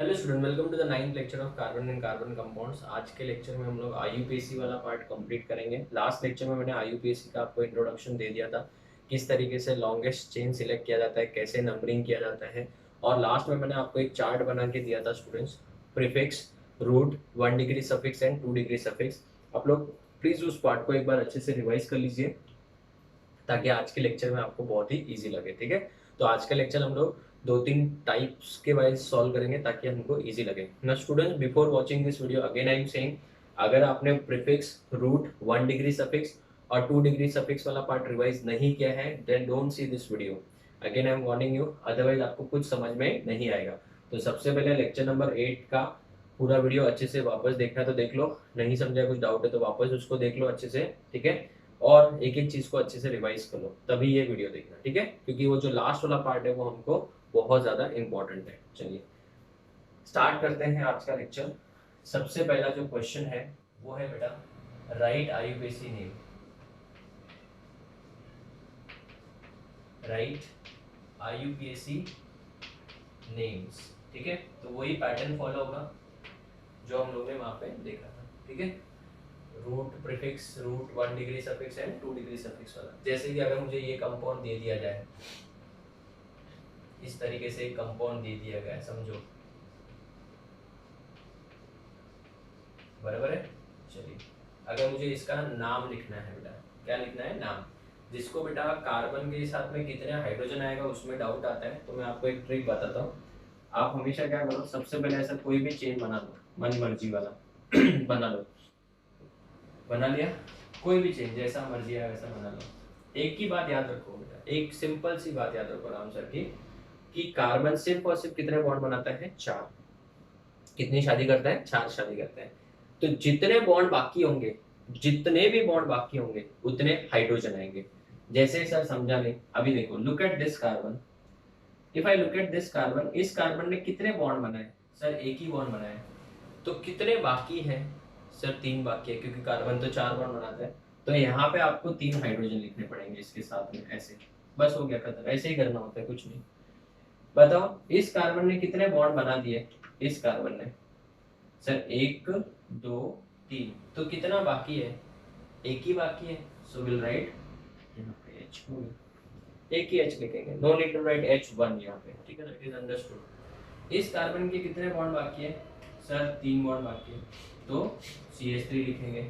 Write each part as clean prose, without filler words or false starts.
Hello student, welcome to the 9th lecture of carbon and carbon compounds. आज के lecture में हम लोग आईयूपीएसी वाला पार्ट कंप्लीट करेंगे। लास्ट लेक्चर में मैंने आईयूपीएसी का आपको इंट्रोडक्शन दे दिया था, किस तरीके से लॉन्गेस्ट चेन सिलेक्ट किया जाता है, कैसे नंबरिंग किया जाता है। और लास्ट में मैंने आपको एक चार्ट बना के दिया था students, prefix, root, 1 degree suffix and 2 degree suffix. आप लोग प्लीज़ उस पार्ट को एक बार अच्छे से रिवाइज कर लीजिए ताकि आज के लेक्चर में आपको बहुत ही ईजी लगे। ठीक है, तो आज का लेक्चर हम लोग 2-3 टाइप्स के वाइज सॉल्व करेंगे ताकि हमको इजी लगे ना। Students, before watching this video again I am saying, अगर आपने प्रीफिक्स, रूट, 1 डिग्री सफिक्स और 2 डिग्री सफिक्स वाला पार्ट रिवाइज नहीं किया है then don't see this video. Again I am warning you, otherwise आपको कुछ समझ में नहीं आएगा। तो सबसे पहले लेक्चर नंबर 8 का पूरा वीडियो अच्छे से वापस देखना है तो देख लो, नहीं समझा कुछ डाउट है तो वापस उसको देख लो अच्छे से। ठीक है, और एक एक चीज को अच्छे से रिवाइज कर लो तभी ये वीडियो देखना। ठीक है, क्योंकि वो जो लास्ट वाला पार्ट है वो हमको बहुत ज्यादा इंपॉर्टेंट है। चलिए स्टार्ट करते हैं आज का लेक्चर। सबसे पहला जो क्वेश्चन है वो है बेटा, right IUPAC name. Right IUPAC names. ठीक है, तो वही पैटर्न फॉलो होगा जो हम लोग ने वहां पे देखा था। ठीक है, root, prefix, root, 1 degree suffix and 2 degree suffix वाला। जैसे कि अगर मुझे ये कंपाउंड दे दिया जाए, इस तरीके से एक कंपाउंड दे दिया गया है, समझो, बराबर है। चलिए, अगर मुझे इसका नाम लिखना है बेटा, क्या लिखना है? नाम। जिसको बेटा कार्बन के साथ में कितने हाइड्रोजन आएगा उसमें डाउट आता है, तो मैं आपको एक ट्रिक बताता हूँ। आप हमेशा क्या करो, सबसे पहले ऐसा कोई भी चेन बना लो, मन मर्जी वाला बना लो। बना लिया, कोई भी चेन जैसा मर्जी है वैसा बना लो। एक ही बात याद रखो बेटा, एक सिंपल सी बात याद रखो राम सर की, कि कार्बन सिर्फ और सिर्फ कितने बॉन्ड बनाता है? 4। कितनी शादी करता है? 4 शादी करता है। तो जितने बॉन्ड बाकी होंगे, जितने भी बॉन्ड बाकी होंगे उतने हाइड्रोजन आएंगे। जैसे सर समझा नहीं, अभी देखो, look at this carbon. If I look at this carbon, इस कार्बन ने कितने बॉन्ड बनाए? सर एक ही बॉन्ड बनाए। तो कितने बाकी है? सर 3 बाकी है, क्योंकि कार्बन तो 4 बॉन्ड बनाता है। तो यहाँ पे आपको 3 हाइड्रोजन लिखने पड़ेंगे इसके साथ में, ऐसे। बस हो गया, खत्म। ऐसे ही करना होता है, कुछ नहीं। बताओ, इस कार्बन ने कितने बॉन्ड बना दिए? इस कार्बन ने सर 1, 2, 3। तो कितना बाकी है? एक ही बाकी है। सो विल राइट यहाँ पे H हो गया, एक ही H लिखेंगे, no need to write H1 यहाँ पे। ठीक है ना, इट इज अंडरस्टूड। इस कार्बन के कितने बॉन्ड बाकी है? सर 3 बॉन्ड बाकी है, तो CH3 लिखेंगे।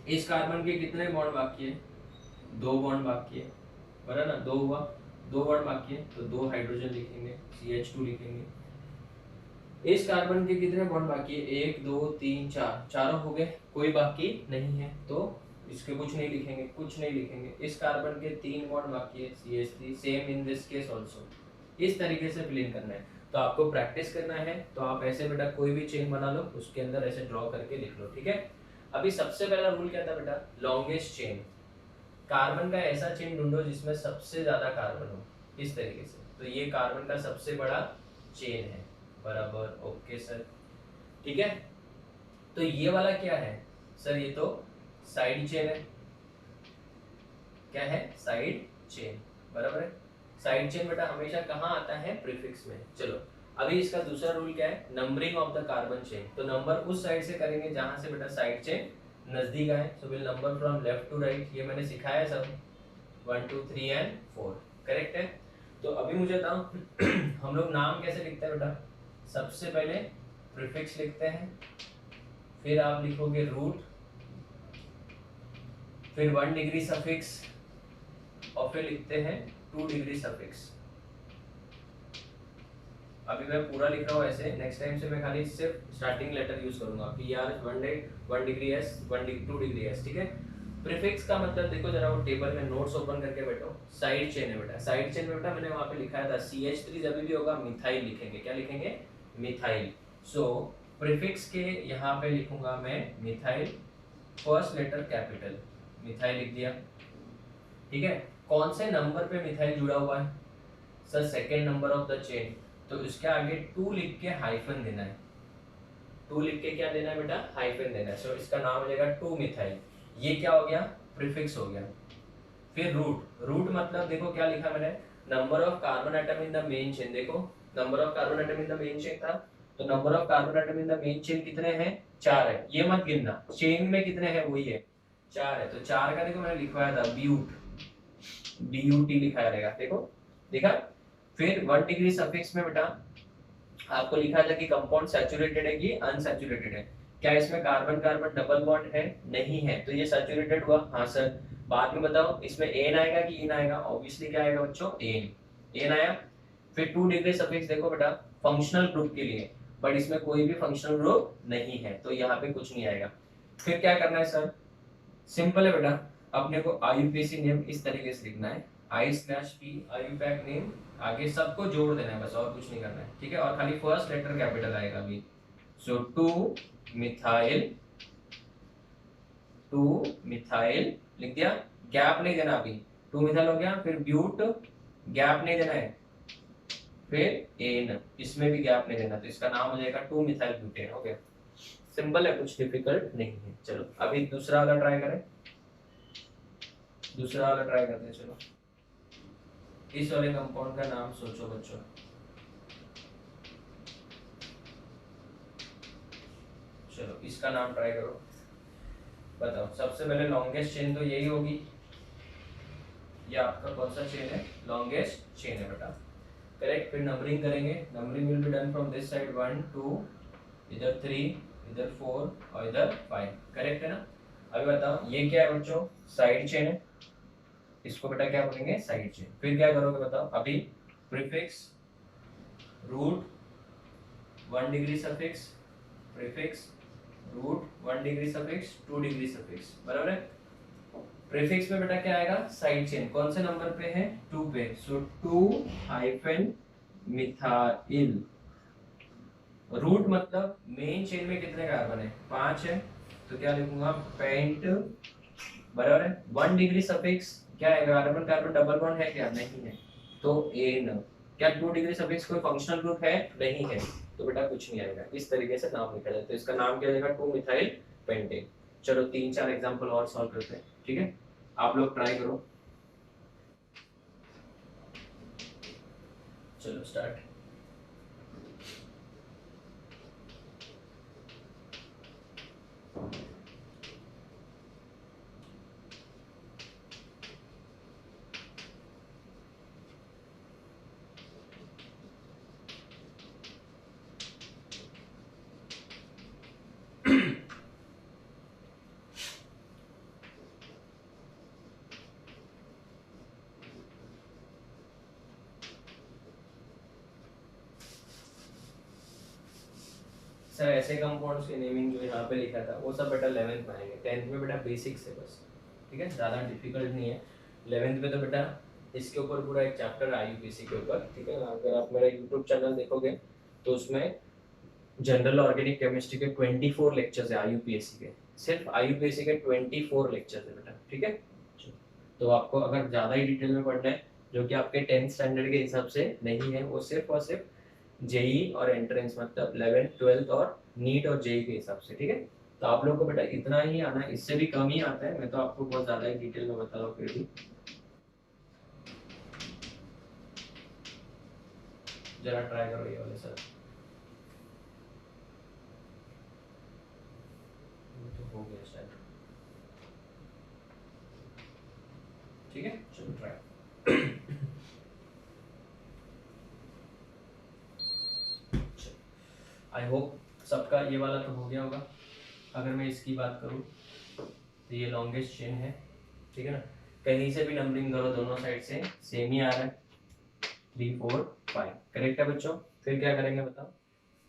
इस कार्बन के कितने बॉन्ड बाकी है? 2 बॉन्ड बाकी है, बराबर ना, 2 हुआ। 2 बॉन्ड बाकी है तो 2 हाइड्रोजन लिखेंगे, CH2 लिखेंगे। इस कार्बन के कितने बॉन्ड बाकी है? 1, 2, 3, 4, चारों हो गए, कोई बाकी नहीं है तो इसके कुछ नहीं लिखेंगे, कुछ नहीं लिखेंगे। इस कार्बन के 3 बॉन्ड बाकी है, CH3, same in this case also. इस तरीके से फिल इन करना है। तो आपको प्रैक्टिस करना है, तो आप ऐसे बेटा कोई भी चेन बना लो, उसके अंदर ऐसे ड्रॉ करके लिख लो। ठीक है, अभी सबसे पहला रूल क्या था बेटा? Longest chain. कार्बन का ऐसा चेन ढूंढो जिसमें सबसे ज्यादा कार्बन हो, इस तरीके से। तो ये कार्बन का सबसे बड़ा चेन है, बराबर। ओके सर, ठीक है। तो ये वाला क्या है? सर ये तो साइड चेन है। क्या है? साइड चेन, बराबर है। साइड चेन बेटा हमेशा कहाँ आता है? प्रीफिक्स में। चलो, अभी इसका दूसरा रूल क्या है? Numbering of the carbon chain. तो नंबर उस साइड से करेंगे जहां से बेटा साइड चेन नजदीक आए। So will number from left to right. ये मैंने सिखाया सब, 1, 2, 3 एंड 4, करेक्ट है। तो अभी मुझे बताओ हम लोग नाम कैसे लिखते हैं बेटा? सबसे पहले प्रीफिक्स लिखते हैं, फिर आप लिखोगे रूट, फिर 1 डिग्री सफिक्स, और फिर लिखते हैं 2 डिग्री सफिक्स। अभी मैं पूरा लिख रहा हूँ ऐसे, नेक्स्ट टाइम से मैं खाली सिर्फ स्टार्टिंग लेटर यूज करूंगा। PR 1 degree S, 2 degree S। ठीक है, प्रीफिक्स का मतलब देखो जरा, वो टेबल में नोट्स ओपन करके बैठो। साइड चेन है बेटा, साइड चेन में बेटा मैंने वहां पे लिखाया था CH3 जब भी होगा मिथाइल लिखेंगे। क्या लिखेंगे? मिथाइल। सो प्रीफिक्स के यहाँ पे लिखूंगा मैं methyl, first letter capital, methyl लिख दिया। ठीक है, कौन से नंबर पे मिथाइल जुड़ा हुआ है? Sir second number of the chain. तो इसके आगे 2 लिख के हाइफन देना है। 2 लिख के क्या देना है बेटा? हाइफन देना है। सो इसका नाम हो जाएगा 2 मिथाइल। ये क्या हो गया? प्रीफिक्स हो गया। फिर रूट। रूट मतलब देखो क्या लिखा मैंने, number of carbon atom in the main chain, देखो number of carbon atom in the main chain था, तो number of carbon atom in the main chain कितने हैं, 4 है, ये मत गिनना, चेन में कितने हैं वही है, 4 है, तो 4 का देखो मैंने लिखवाया था ब्यूट, BUT लिखाया रहेगा, देखो देखा। फिर 1 डिग्री सफिक्स में बेटा आपको लिखा था कि कंपाउंड सैचुरेटेड है कि अनसैचुरेटेड है, क्या इसमें कार्बन कार्बन डबल बॉन्ड है, नहीं है, तो ये सैचुरेटेड हुआ, हाँ सर। बाद में बताओ इसमें एन आएगा कि इन आएगा, ऑब्वियसली क्या आएगा बच्चों, एन, एन आया। फिर 2 डिग्री सफिक्स देखो बेटा फंक्शनल ग्रुप के लिए, बट इसमें कोई भी फंक्शनल ग्रुप नहीं है, तो यहाँ पे कुछ नहीं आएगा। फिर क्या करना है सर, सिंपल है बेटा, अपने को IUPAC नेम इस तरीके से लिखना है, I/P IUPAC नेम, आगे सबको जोड़ देना है बस, और कुछ नहीं करना है, ठीक है, और खाली फर्स्ट लेटर कैपिटल आएगा अभी, सो 2 मिथाइल, 2 मिथाइल लिख दिया, गैप नहीं देना अभी, 2 मिथाइल हो गया, फिर ब्यूट गैप नहीं देना है, फिर एन, इसमें भी गैप नहीं देना, तो इसका नाम हो जाएगा 2 मिथाइल ब्यूटेन, हो गया, सिंपल है, कुछ डिफिकल्ट नहीं है। चलो अभी दूसरा वाला ट्राई करें, दूसरा वाला ट्राई करते हैं, चलो इस वाले कंपाउंड का नाम सोचो बच्चों, चलो इसका नाम ट्राई करो, बताओ सबसे पहले लॉन्गेस्ट चेन तो यही होगी, ये आपका कौन सा चेन है, लॉन्गेस्ट चेन है बेटा, करेक्ट। फिर नंबरिंग करेंगे, numbering will be done from this side 1 2, इधर 3, इधर 4 और इधर 5, करेक्ट है ना। अभी बताओ ये क्या है बच्चों, साइड चेन है, इसको बेटा क्या बोलेंगे, साइड चेन। फिर क्या करोगे बताओ, अभी prefix root 1 degree suffix, prefix root 1 degree suffix 2 degree suffix, बराबर है। प्रीफिक्स में बेटा क्या आएगा, साइड चेन, कौन से नंबर पे है, 2 पे, सो 2 हाइफन मिथाइल, रूट मतलब मेन चेन में कितने कार्बन है, 5 है, तो क्या लिखूंगा, पेंट, बराबर है। 1 डिग्री सफिक्स क्या है, कार्बन कार्बन डबल बॉन्ड है क्या, नहीं है, तो एन। क्या 2 डिग्री सफिक्स कोई फंक्शनल ग्रुप है, नहीं है, तो बेटा कुछ नहीं आएगा, इस तरीके से नाम लिखा जाता है, तो इसका नाम क्या जाएगा, 2 मिथाइल पेंटेन। चलो 3-4 एग्जांपल और सॉल्व करते हैं, ठीक है, आप लोग ट्राई करो, चलो स्टार्ट। सर ऐसे कंपाउंड्स की नेमिंग जो यहाँ पे लिखा था वो सब बेटा 11th में आएंगे, 10th में बेटा बेसिक्स है बस, ठीक है, ज़्यादा डिफिकल्ट नहीं है। 11th में तो बेटा इसके ऊपर पूरा एक चैप्टर है IUPAC के ऊपर, ठीक है, अगर आप मेरा यूट्यूब चैनल देखोगे तो उसमें जनरल ऑर्गेनिक केमिस्ट्री के 24 लेक्चर्स है IUPAC के, सिर्फ IUPAC के 24 लेक्चर्स है बेटा, ठीक है। तो आपको अगर ज़्यादा ही डिटेल में पढ़ना है, जो कि आपके 10th स्टैंडर्ड के हिसाब से नहीं है, वो सिर्फ और सिर्फ जेई और एंट्रेंस मतलब 11th 12th और नीट और जेई के हिसाब से, ठीक है। तो आप लोग को बेटा इतना ही आना है, इससे भी कम ही आता है, मैं तो आपको बहुत ज़्यादा ही डिटेल में बता रहा हूँ, फिर भी जरा ट्राई करो ये वाले सर, तो हो गया शायद, ठीक है, चलो ट्राई। आई होप सबका ये वाला तो हो गया होगा। अगर मैं इसकी बात करूँ तो ये लॉन्गेस्ट चेन है, ठीक है ना, कहीं से भी नंबरिंग करो दोनों साइड से सेम ही आ रहा है, 3 4 5, करेक्ट है बच्चों। फिर क्या करेंगे बताओ,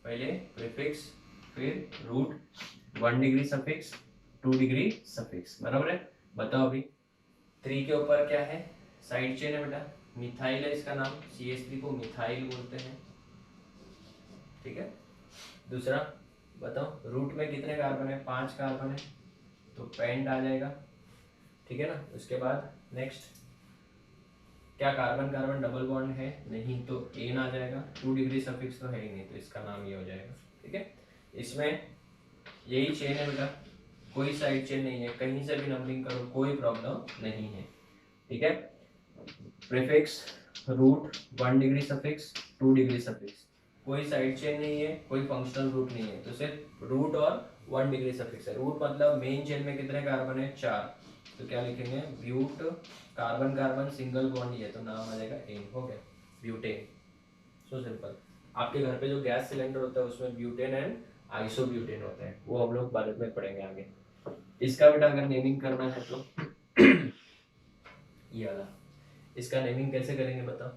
पहले प्रीफिक्स, फिर root 1 degree suffix 2 degree suffix, बराबर है। बताओ अभी 3 के ऊपर क्या है, साइड चेन है बेटा, मिथाइल है इसका नाम, CH3 को मिथाइल बोलते हैं, ठीक है। दूसरा बताओ रूट में कितने कार्बन है, 5 कार्बन है, तो पेंट आ जाएगा, ठीक है ना। उसके बाद नेक्स्ट क्या कार्बन कार्बन डबल बॉन्ड है, नहीं, तो एन आ जाएगा, 2 डिग्री सफिक्स तो है ही नहीं, तो इसका नाम ये हो जाएगा, ठीक है। इसमें यही चेन है बेटा, कोई साइड चेन नहीं है, कहीं से भी नंबरिंग करो कोई प्रॉब्लम नहीं है, ठीक है। Prefix root 1 degree suffix 2 degree suffix, कोई साइड चेन नहीं है, कोई फंक्शनल ग्रुप नहीं है, तो सिर्फ रूट और 1 डिग्री सफिक्स है। रूट मतलब मेन चेन में कितने कार्बन है, 4, तो क्या लिखेंगे, but, carbon carbon single bond ही है तो नाम आ जाएगा एन, हो गया ब्यूटेन। So simple. आपके घर पे जो गैस सिलेंडर होता है उसमें ब्यूटेन एंड आइसोब्यूटेन होते हैं, वो हम लोग बाद में पढ़ेंगे आगे। इसका बेटा अगर नेमिंग करना है तो ये वाला, इसका नेमिंग कैसे करेंगे बताओ,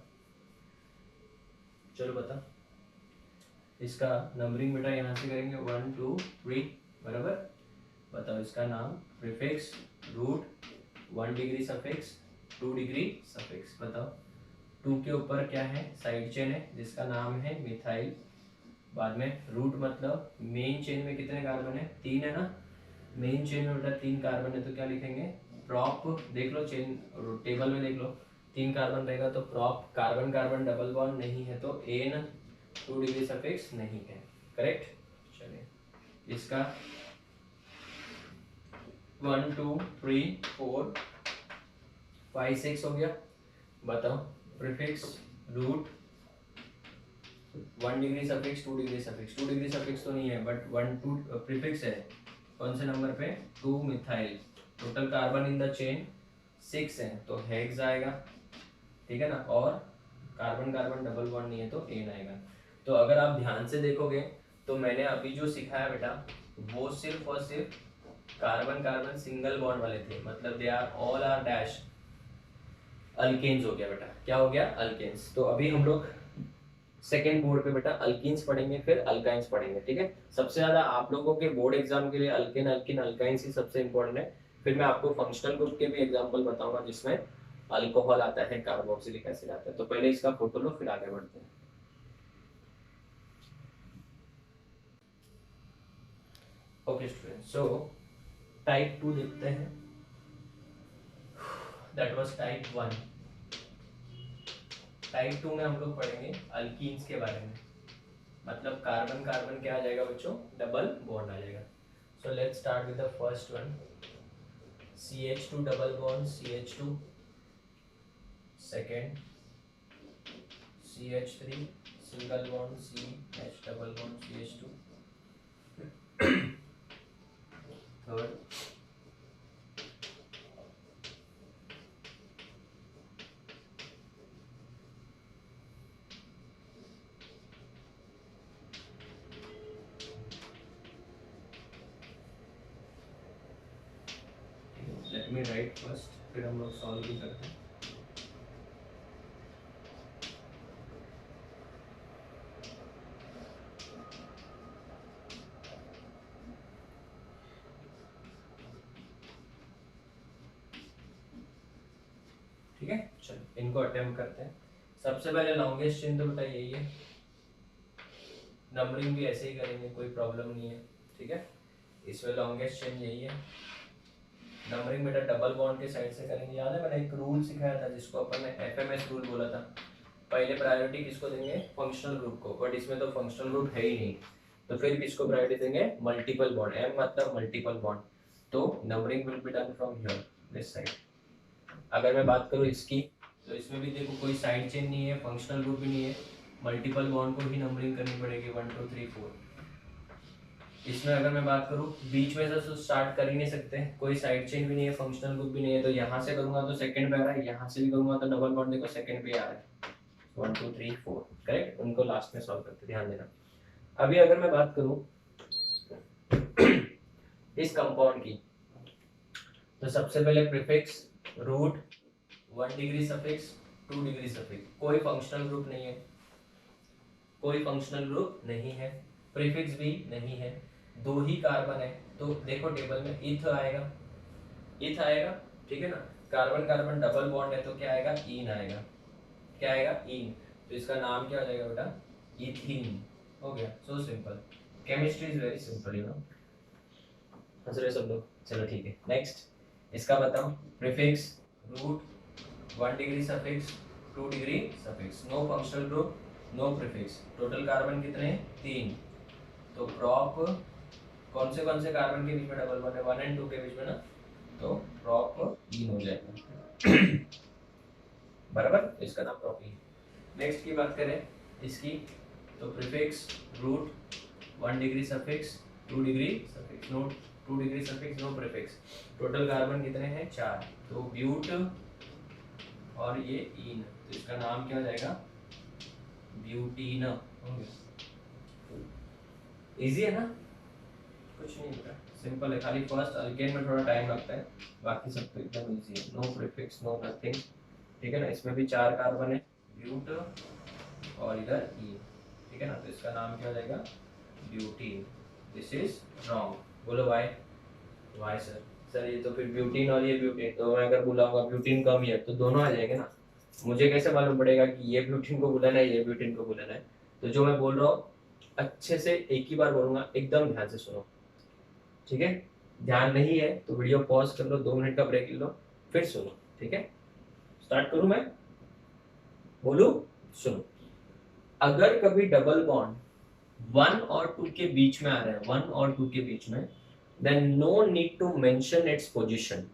चलो बता। इसका नंबरिंग बेटा यहाँ से करेंगे 1 2 3, बराबर। बताओ इसका नाम, prefix root 1 degree suffix 2 degree suffix. बताओ 2 के ऊपर क्या है, साइड चेन है जिसका नाम है मिथाइल। बाद में रूट मतलब मेन चेन में कितने कार्बन है, 3 है ना, मेन चेन में बेटा 3 कार्बन है तो क्या लिखेंगे, प्रॉप। देख लो चेन टेबल में देख लो, 3 कार्बन रहेगा तो prop, carbon carbon double bond नहीं है तो एन 2 डिग्री सफिक्स नहीं है, करेक्ट। चलिए इसका 1 2 3 4 5 6 हो गया। बताओ prefix root 1 degree suffix 2 degree suffix, 2 degree suffix तो नहीं है बट 1 2 प्रीफिक्स है, कौन से नंबर पे, 2 methyl. Total carbon in the chain 6 है तो हेक्स आएगा, ठीक है ना, और कार्बन कार्बन डबल बॉन्ड नहीं है तो एन आएगा। तो अगर आप ध्यान से देखोगे तो मैंने अभी जो सिखाया बेटा वो सिर्फ और सिर्फ कार्बन कार्बन सिंगल बॉन्ड वाले थे, मतलब they are all R dash alkanes हो गया बेटा, क्या हो गया, अल्केन्स। तो अभी हम लोग सेकेंड बोर्ड पे बेटा अल्कीन्स पढ़ेंगे फिर अल्काइंस पढ़ेंगे, ठीक है। सबसे ज्यादा आप लोगों के बोर्ड एग्जाम के लिए अल्केन अल्किन अल्काइंस ही सबसे इंपॉर्टेंट है। फिर मैं आपको फंक्शनल ग्रुप के भी एग्जांपल बताऊंगा जिसमें अल्कोहल आता है, कार्बोक्सिलिक एसिड आता है। तो पहले इसका फोटो लो फिर आगे बढ़ते हैं। ओके स्टूडेंट, सो टाइप 2 देखते हैं, दैट वाज टाइप 1। टाइप 2 में हम लोग पढ़ेंगे अल्कीन्स के बारे में, मतलब कार्बन कार्बन क्या आ जाएगा बच्चों, डबल बॉन्ड आ जाएगा। So let's start with the first one, CH2 double bond CH2, second CH3 single bond CH double bond CH2, third let me right first, फिर हम लोग सॉल्व भी करते हैं। ठीक है, चलो इनको अटेम्प्ट करते हैं। सबसे पहले लॉन्गेस्ट चेन तो बेटा यही है, नंबरिंग भी ऐसे ही करेंगे, कोई प्रॉब्लम नहीं है, ठीक है। इसमें लॉन्गेस्ट चेन यही है, नंबरिंग बेटा डबल बॉन्ड के साइड से करेंगे। याद है मैंने एक रूल सिखाया था जिसको अपन ने FMS रूल बोला था, पहले प्रायोरिटी किसको देंगे, फंक्शनल ग्रुप को, बट इसमें तो फंक्शनल ग्रुप है ही नहीं, तो फिर किसको प्रायोरिटी देंगे, मल्टीपल बॉन्ड, M मतलब मल्टीपल बॉन्ड, तो numbering will be done from here this side. अगर मैं बात करूँ इसकी, तो इसमें भी देखो कोई साइड चेन नहीं है, फंक्शनल ग्रुप भी नहीं है, मल्टीपल बॉन्ड को ही नंबरिंग करनी पड़ेगी 1 2 3 4। इसमें अगर मैं बात करूँ बीच में से तो स्टार्ट कर ही नहीं सकते, कोई साइड चेन भी नहीं है, फंक्शनल ग्रुप भी नहीं है, तो यहाँ से करूंगा तो सेकंड पे आ रहा है, यहाँ से भी करूंगा तो डबल बॉन्ड देखो सेकंड पे आ रहा है, 1 2 3 4, करेक्ट। उनको लास्ट में सॉल्व करते, ध्यान देना। अभी अगर मैं बात करूँ इस कंपाउंड की, तो सबसे पहले prefix root 1 degree suffix 2 degree suffix, कोई फंक्शनल ग्रुप नहीं है, कोई फंक्शनल ग्रुप नहीं है, प्रीफिक्स भी नहीं है, 2 ही कार्बन है, तो देखो टेबल में इथ आएगा, इथ आएगा, ठीक है ना। कार्बन कार्बन डबल बॉन्ड है तो क्या आएगा, ईन आएगा, क्या आएगा, ईन। तो इसका नाम क्या हो जाएगा बेटा, इथीन, हो गया। So simple, chemistry is very simple, you know. हंस रहे सब लोग, चलो ठीक है। नेक्स्ट इसका बताओ, prefix root 1 degree suffix 2 degree suffix, no functional group no prefix, total carbon कितने हैं, 3, तो प्रॉप कौन से कार्बन के बीच में डबल बॉन्ड है, 1 एंड 2 के बीच में ना, तो प्रॉप ईन हो जाएगा। बराबर, इसका नाम प्रोपीन। नेक्स्ट की बात करें इसकी, तो prefix root, 1 degree suffix, 2 degree suffix, no 2 degree suffix, no prefix. Total carbon कितने हैं? 4। तो ब्यूट और ये इन, तो इसका नाम क्या हो जाएगा? ब्यूटीन हो गया। इजी है ना, कुछ नहीं बेटा, सिंपल है, खाली फर्स्ट अल्केन में थोड़ा टाइम लगता है, बाकी सब तो एकदम इजी है। नो प्रीफिक्स, नो नथिंग, ठीक है ना। इसमें भी 4 कार्बन है, ब्यूट और इधर ई, ठीक है ना। तो इसका नाम क्या हो जाएगा? ब्यूटीन। This is wrong. बोलो वाई? Why sir? सर ये तो फिर ब्यूटीन और ये ब्यूटीन, तो मैं अगर बुलाऊंगा ब्यूटीन कम है तो दोनों आ जाएंगे ना। मुझे कैसे मालूम पड़ेगा कि ये ब्यूटीन को बुलाना है, ये ब्यूटीन को बुलाना है? तो जो मैं बोल रहा हूँ अच्छे से एक ही बार बोलूंगा, एकदम ध्यान से सुनो, ठीक है। ध्यान नहीं है तो वीडियो पॉज कर लो, 2 मिनट का ब्रेक लो, फिर सुनो, ठीक है। स्टार्ट करूं मैं? बोलू? सुनो, अगर कभी डबल बॉन्ड 1 और 2 के बीच में आ रहा है, 1 और 2 के बीच में, then no need to mention its position.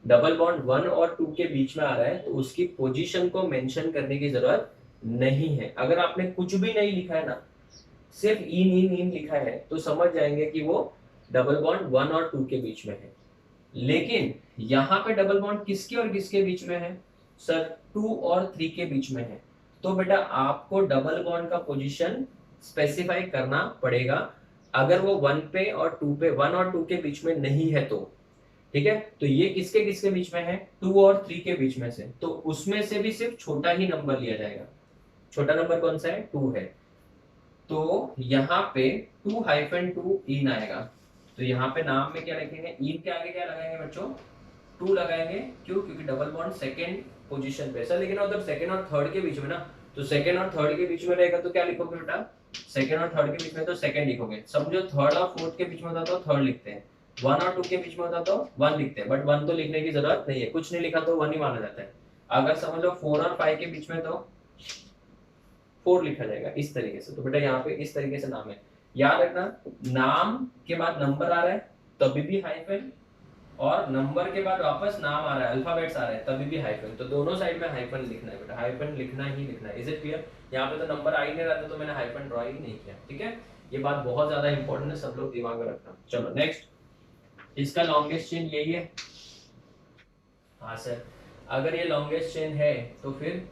Double bond 1 और 2 के बीच में आ रहा है तो उसकी पोजीशन को मेंशन करने की जरूरत नहीं है। अगर आपने कुछ भी नहीं लिखा है ना, सिर्फ इन इन इन लिखा है, तो समझ जाएंगे कि वो डबल बॉन्ड 1 और 2 के बीच में है। लेकिन यहाँ पे डबल बॉन्ड किसके और किसके बीच में है? सर 2 और 3 के बीच में है। तो बेटा आपको डबल बॉन्ड का पोजीशन स्पेसिफाई करना पड़ेगा। अगर वो 1 पे और 2 पे, 1 और 2 के बीच में नहीं है तो, ठीक है। तो ये किसके किसके बीच में है? 2 और 3 के बीच में से, तो उसमें से भी सिर्फ छोटा ही नंबर लिया जाएगा। छोटा नंबर कौन सा है? 2 है। तो यहाँ पे 2-2 इन आएगा। तो यहाँ पे नाम में क्या लिखेंगे? इन के आगे क्या लगाएंगे बच्चों? 2 लगाएंगे। क्यों? क्योंकि डबल बॉन्ड सेकेंड पोजीशन पे है। लेकिन उधर सेकेंड और थर्ड के बीच में ना, तो सेकेंड और थर्ड के बीच में रहेगा तो क्या लिखोगे बेटा? सेकेंड और थर्ड के बीच में तो सेकेंड लिखोगे। समझो थर्ड और फोर्थ के बीच में होता तो थर्ड लिखते हैं, 1 और 2 के बीच में होता तो 1 लिखते हैं। बट 1 तो लिखने की जरूरत नहीं है, कुछ नहीं लिखा तो 1 ही माना जाता है। अगर समझ लो 4 और 5 के बीच में तो 4 लिखा जाएगा, इस तरीके से। तो बेटा यहाँ पे इस तरीके से नाम है, याद रखना। नाम के बाद नंबर आ रहा है तभी भी हाइफन, और नंबर के बाद वापस नाम आ रहा है, अल्फाबेट्स आ रहे हैं तभी भी हाइफन। तो दोनों साइड में हाइफन लिखना है बेटा, हाइफन लिखना ही लिखना है। Is it clear? यहाँ पे तो नंबर आ ही नहीं रहा था तो मैंने हाइफन ड्रॉ ही नहीं किया, ठीक है। ये बात बहुत ज्यादा इंपॉर्टेंट है, सब लोग दिमाग में रखना। चलो नेक्स्ट, इसका लॉन्गेस्ट चेन यही है। हाँ सर, अगर ये लॉन्गेस्ट चेन है तो फिर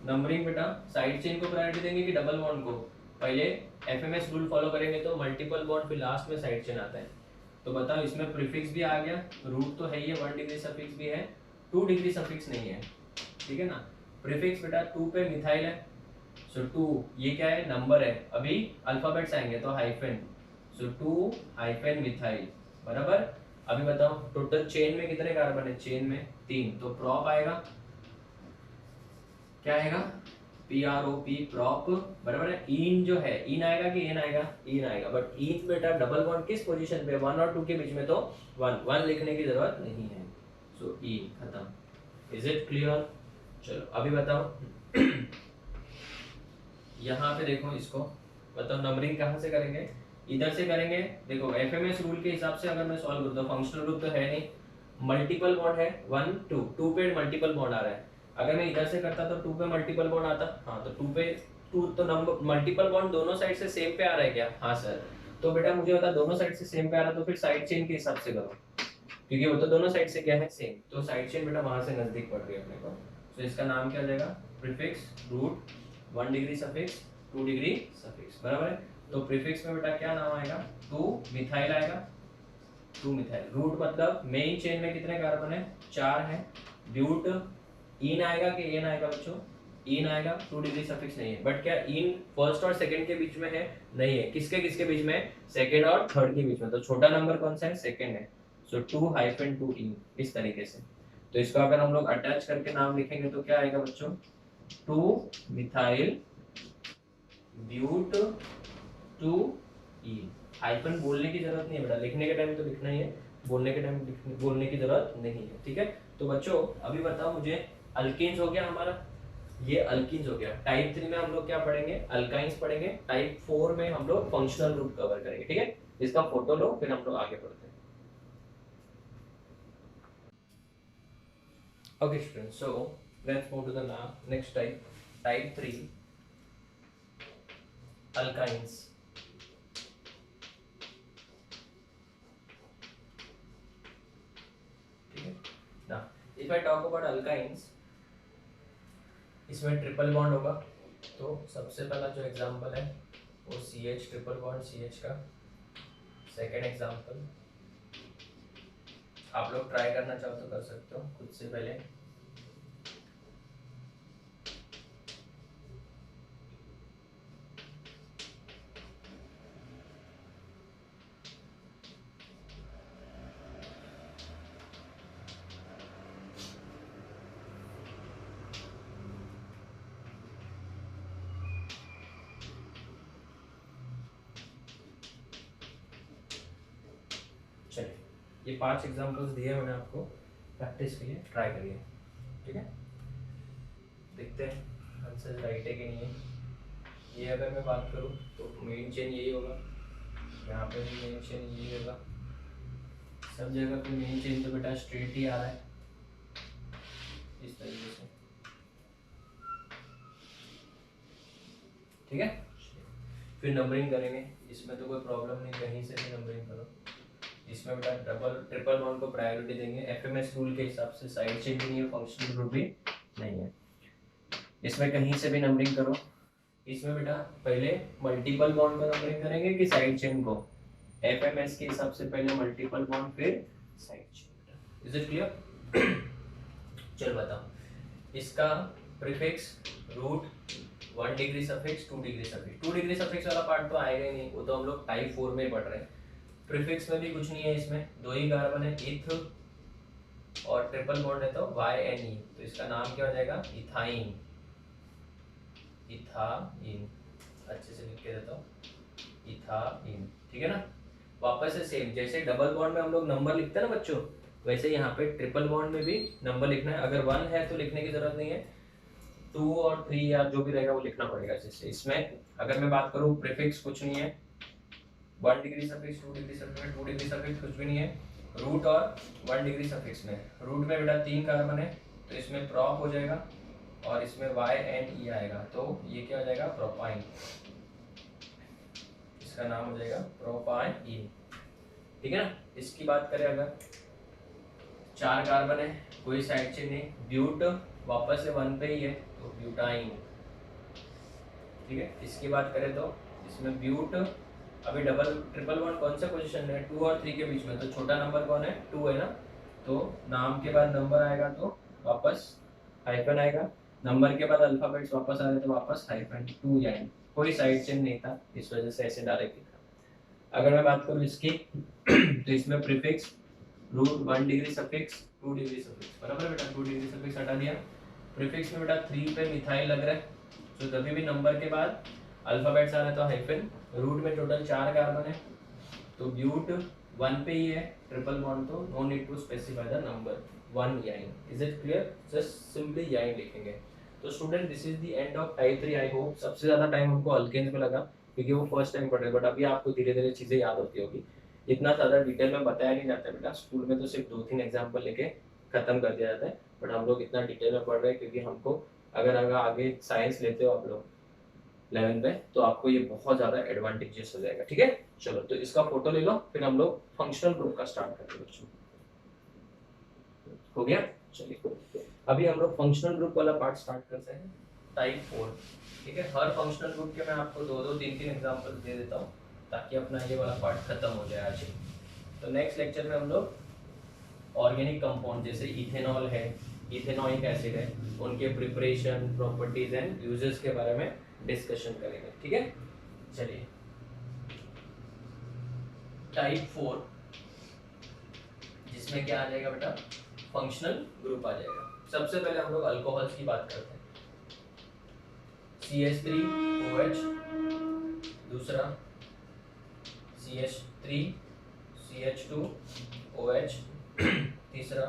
नंबरिंग बेटा साइड चेन को प्रायोरिटी देंगे कि डबल बॉन्ड को? पहले एफएमएस रूल फॉलो करेंगे तो मल्टीपल बॉन्ड, फिर लास्ट में साइड चेन आता है। तो बताओ, इसमें प्रीफिक्स भी आ गया, रूट तो है ही है, 1 डिग्री सफिक्स भी है, 2 डिग्री सफिक्स नहीं है, ठीक है ना। प्रीफिक्स बेटा 2 पे मिथाइल है, सो 2 ये क्या है? नंबर है। अभी अल्फाबेट्स आएंगे तो हाइफन, सो 2 हाइफन मिथाइल, बराबर। अभी बताओ टोटल चेन में कितने कार्बन है? चेन में 3, तो प्रॉप आएगा, क्या आएगा? PROP, प्रॉप, बराबर है। इन जो है, इन आएगा कि एन आएगा? इन आएगा। बट इन बेटा डबल बॉन्ड किस पोजीशन पे? 1 और 2 के बीच में, तो 1 लिखने की जरूरत नहीं है। सो इन खत्म। Is it clear? चलो अभी बताओ यहाँ पे देखो, इसको बताओ नंबरिंग कहाँ से करेंगे? इधर से करेंगे। देखो एफएमएस रूल के हिसाब से अगर मैं सॉल्व करता हूँ, फंक्शनल ग्रुप तो है नहीं, मल्टीपल बॉन्ड है, 1 2 पे मल्टीपल बॉन्ड आ रहा है। अगर मैं इधर से करता तो 2 पे मल्टीपल बॉन्ड आता। हाँ, तो 2 पे 2 तो नंबर मल्टीपल बॉन्ड दोनों साइड से सेम पे आ रहा है क्या? हाँ सर। तो बेटा मुझे बता, दोनों साइड से सेम पे आ रहा तो फिर साइड चेन के हिसाब से करो, क्योंकि वो तो दोनों साइड से क्या है? सेम। तो साइड चेन बेटा वहां से नजदीक पड़ रही है अपने को। तो इसका नाम क्या हो जाएगा? Prefix root, 1 degree suffix, 2 degree suffix, बराबर है। तो प्रीफिक्स में बेटा क्या नाम आएगा? 2 मिथाइल आएगा, 2 मिथाइल। रूट मतलब मेन चेन में कितने कार्बन है? 4 है। ब्यूट, इन आएगा कि एन आएगा बच्चों? इन आएगा, 2 डिग्री सफिक्स नहीं है। बट क्या इन फर्स्ट और सेकंड के बीच में है? नहीं है। किसके किसके बीच में? सेकंड और थर्ड के बीच में। तो छोटा नंबर कौन सा है? सेकंड है। सो 2-2 इन, इस तरीके से। तो इसको अगर हम लोग अटैच करके नाम लिखेंगे तो क्या आएगा बच्चों? 2 मिथाइल ब्यूट 2 इन। हाइफन बोलने की जरूरत नहीं है बेटा, लिखने के टाइम तो लिखना ही है, बोलने के टाइम बोलने की जरूरत नहीं है, ठीक है। तो बच्चों अभी बताओ मुझे, अल्केन्स हो गया हमारा, ये अल्कीन्स हो गया। टाइप 3 में हम लोग क्या पढ़ेंगे? अल्काइंस पढ़ेंगे। टाइप 4 में हम लोग फंक्शनल ग्रुप कवर करेंगे, ठीक है। इसका फोटो लो, फिर हम लोग आगे बढ़ते हैं। Okay students, so let's move to the next type, type 3, alkynes. ठीक है ना। If I talk about alkynes, इसमें ट्रिपल बॉन्ड होगा। तो सबसे पहला जो एग्जांपल है वो CH ट्रिपल बॉन्ड CH का। सेकेंड एग्जांपल आप लोग ट्राई करना चाहो तो कर सकते हो खुद से पहले। चलिए, ये 5 एग्जांपल्स दिए मैंने आपको प्रैक्टिस के लिए, ट्राई करिए। ठीक है, देखते हैं आंसर राइट है कि नहीं है। ये अगर मैं बात करूँ तो मेन चेन यही होगा, यहाँ पे भी मेन चेन यही होगा, सब जगह पे मेन चेन तो बेटा स्ट्रेट ही आ रहा है इस तरीके से। ठीक है, फिर नंबरिंग करेंगे, इसमें तो कोई प्रॉब्लम नहीं, कहीं से भी नंबरिंग करो। इसमें बेटा डबल ट्रिपल बॉन्ड को प्रायोरिटी देंगे, एफएमएस रूल के हिसाब से। साइड चेन भी नहीं है, फंक्शनल ग्रुप भी नहीं है, इसमें कहीं से भी नंबरिंग करो। इसमें बेटा पहले मल्टीपल बॉन्ड का नंबरिंग करेंगे कि साइड चेन को? एफएमएस के हिसाब से पहले मल्टीपल बॉन्ड फिर side chain. Is it clear? चल बताओ, इसका prefix root 1 degree suffix 2 degree suffix. 2 degree suffix वाला पार्ट तो आएगा ही नहीं, वो तो हम लोग टाइप 4 में पढ़ रहे हैं। प्रीफिक्स में भी कुछ नहीं है, इसमें 2 ही कार्बन है, इथ और ट्रिपल बॉन्ड है तो YNE, तो इसका नाम क्या हो जाएगा? इथाइन। इथाइन अच्छे से लिख के देता हूँ, इथाइन। ठीक है ना। वापस से सेम, जैसे डबल बॉन्ड में हम लोग नंबर लिखते हैं ना बच्चों, वैसे यहाँ पे ट्रिपल बॉन्ड में भी नंबर लिखना है। अगर 1 है तो लिखने की जरूरत नहीं है, 2 और 3 या जो भी रहेगा वो लिखना पड़ेगा। जैसे इसमें अगर मैं बात करूँ, प्रीफिक्स कुछ नहीं है, 1 degree suffix 2 degree suffix 2 degree suffix कुछ भी नहीं है। रूट और 1 डिग्री सफिक्स में, रूट में बेटा 3 कार्बन है तो इसमें प्रॉप हो जाएगा और इसमें YNE आएगा, तो ये क्या हो जाएगा? प्रोपाइन। इसका नाम हो जाएगा प्रोपाइन। ठीक है ना। इसकी बात करें अगर, 4 कार्बन है, कोई साइड चेन नहीं, ब्यूट वापस से 1 पे ही है तो ब्यूटाइन। ठीक है, इसकी बात करें तो इसमें ब्यूट, अभी डबल ट्रिपल बॉन्ड कौन सा पोजीशन है? 2 और 3 के बीच में, तो छोटा नंबर कौन है? 2 है ना, तो नाम के बाद नंबर आएगा तो वापस हाइफन आएगा, नंबर के बाद अल्फाबेट्स वापस आ रहे तो वापस हाइफन। 2 यानी कोई साइड चेन नहीं था, इस वजह से ऐसे डायरेक्ट लिखा। अगर मैं बात करूँ इसकी तो इसमें prefix root 1 degree suffix 2 degree suffix, बराबर बेटा। 2 डिग्री सफिक्स हटा दिया। प्रीफिक्स में बेटा 3 पे मिथाइल लग रहा है, तो कभी भी नंबर के बाद अल्फाबेट्स आ रहे तो हाइफन। रूट में टोटल 4 कार्बन है तो ब्यूट 1 पे ही है, ट्रिपल बॉन्ड तो no need to specify the number, 1 yne. Is it clear? Just simply yne लिखेंगे। तो student this is the end of type 3। I hope सबसे ज्यादा टाइम हमको अल्केन्स में लगा क्योंकि वो फर्स्ट टाइम पढ़ रहे, बट अभी आपको धीरे धीरे चीजें याद होती होगी। इतना ज़्यादा डिटेल में बताया नहीं जाता बेटा, स्कूल में तो सिर्फ 2-3 एग्जाम्पल लेके खत्म कर दिया जाता है, बट हम लोग इतना डिटेल में पढ़ रहे हैं क्योंकि हमको, अगर आगे साइंस लेते हो आप लोग 11 में, तो आपको ये बहुत ज़्यादा एडवांटेजेस हो जाएगा। ठीक है, चलो तो इसका फोटो ले लो, फिर हम लोग फंक्शनल ग्रुप का स्टार्ट करते हैं बच्चों। हो गया? चलिए अभी हम लोग फंक्शनल ग्रुप वाला पार्ट स्टार्ट करते हैं, टाइप 4। ठीक है, हर फंक्शनल ग्रुप के मैं आपको 2-2, 3-3 एग्जाम्पल दे देता हूँ ताकि अपना ये वाला पार्ट खत्म हो जाए आज ही। तो नेक्स्ट लेक्चर में हम लोग ऑर्गेनिक कंपाउंड जैसे इथेनॉल है, इथेनॉइक एसिड है, उनके प्रिपरेशन, प्रॉपर्टीज एंड यूजेस के बारे में डिस्कशन करेंगे। ठीक है, चलिए टाइप 4 जिसमें क्या आ जाएगा बेटा? फंक्शनल ग्रुप आ जाएगा। सबसे पहले हम लोग अल्कोहल्स की बात करते हैं। CH3OH, दूसरा CH3CH2OH, तीसरा